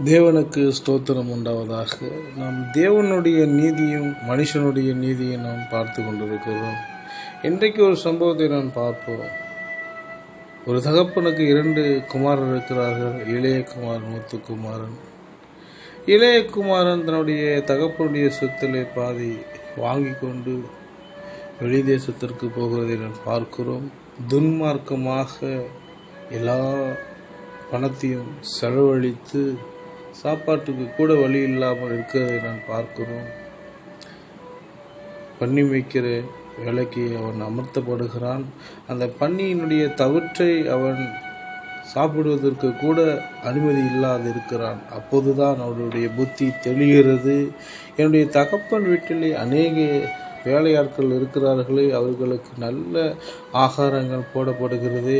தேவனுக்கு ஸ்தோத்திரம் உண்டாவதாக. நாம் தேவனுடைய நீதியும் மனுஷனுடைய நீதியும் நாம் பார்த்து கொண்டிருக்கிறோம். இன்றைக்கு ஒரு சம்பவத்தை நான் பார்ப்போம். ஒரு தகப்பனுக்கு 2 குமாரர் இருக்கிறார்கள். இளைய குமாரன், மூத்த குமாரன். இளைய குமாரன் தன்னுடைய தகப்பனுடைய சொத்திலே பாதி வாங்கி கொண்டு வெளி தேசத்திற்கு போகிறதை நான் பார்க்கிறோம். துன்மார்க்கமாக எல்லா பணத்தையும் செலவழித்து சாப்பாட்டுக்கு கூட வழி இல்லாமல் இருக்கிறதை நான் பார்க்கிறோம். பன்னி மேய்க்கிற வேலைக்கு அவன் அமர்த்தப்படுகிறான். அந்த பன்னியினுடைய தவிற்றை அவன் சாப்பிடுவதற்கு கூட அனுமதி இல்லாது இருக்கிறான். அப்போதுதான் அவனுடைய புத்தி தெளிகிறது. என்னுடைய தகப்பன் வீட்டிலே அநேக வேலையாட்கள் இருக்கிறார்களே, அவர்களுக்கு நல்ல ஆகாரங்கள் போடப்படுகிறது.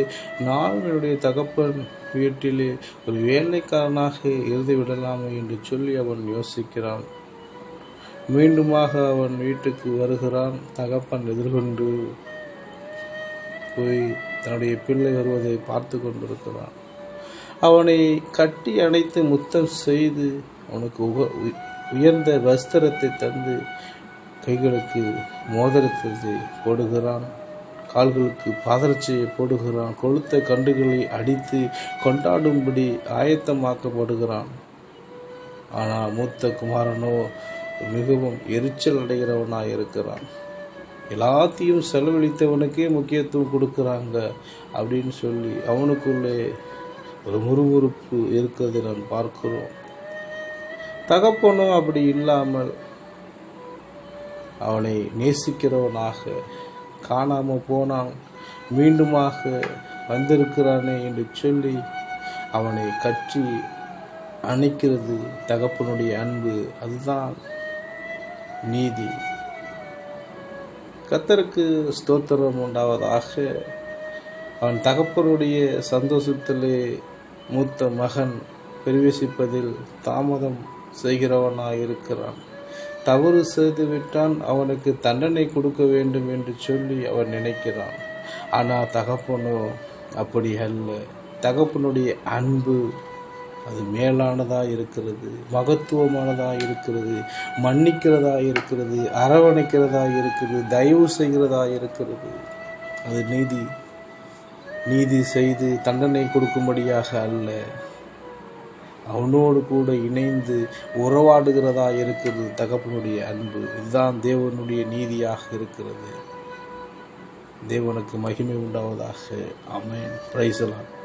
நான் என்னுடைய தகப்பன் வீட்டிலே ஒரு வேலைக்காரனாக இருந்து விடலாமே என்று சொல்லி அவன் யோசிக்கிறான். மீண்டுமாக அவன் வீட்டுக்கு வருகிறான். தகப்பன் எதிர்கொண்டு போய் தன்னுடைய பிள்ளை வருவதை பார்த்து கொண்டிருக்கிறான். அவனை கட்டி அணைத்து முத்தம் செய்து அவனுக்கு உயர்ந்த வஸ்திரத்தை தந்து கைகளுக்கு மோதிரத்தை போடுகிறான், கால்களுக்கு பாதரட்சியை போடுகிறான், கொளுத்த கண்டுகளை அடித்து கொண்டாடும்படி ஆயத்தமாக்கப்படுகிறான். ஆனால் மூத்த குமாரனோ மிகவும் எரிச்சல் அடைகிறவனாக இருக்கிறான். எல்லாத்தையும் செலவழித்தவனுக்கே முக்கியத்துவம் கொடுக்குறாங்க அப்படின்னு சொல்லி அவனுக்குள்ளே ஒரு முறுமுறுப்பு இருக்கிறதை நான் பார்க்கிறோம். தகப்பனும் அப்படி இல்லாமல் அவனை நேசிக்கிறவனாக, காணாமல் போனான் மீண்டுமாக வந்திருக்கிறானே என்று சொல்லி அவனை கட்டி அணைக்கிறது தகப்பனுடைய அன்பு. அதுதான் நீதி. கர்த்தருக்கு ஸ்தோத்திரம் உண்டாவதாக. அவன் தகப்பனுடைய சந்தோஷத்திலே மூத்த மகன் பிரவேசிப்பதில் தாமதம் செய்கிறவனாக இருக்கிறான். தவறு செய்துவிட்டான், அவனுக்கு தண்டனை கொடுக்க வேண்டும் என்று சொல்லி அவன் நினைக்கிறான். ஆனால் தகப்பனோ அப்படி அல்ல. தகப்பனுடைய அன்பு அது மேலானதாக இருக்கிறது, மகத்துவமானதாக இருக்கிறது, மன்னிக்கிறதா இருக்கிறது, அரவணைக்கிறதா இருக்கிறது, தயவு செய்கிறதா இருக்கிறது. அது நீதி செய்து தண்டனை கொடுக்கும்படியாக அல்ல, அவனோடு கூட இணைந்து உறவாடுகிறதா இருக்கிறது தகப்பனுடைய அன்பு. இதுதான் தேவனுடைய நீதியாக இருக்கிறது. தேவனுக்கு மகிமை உண்டாவதாக. ஆமென். Praise the Lord.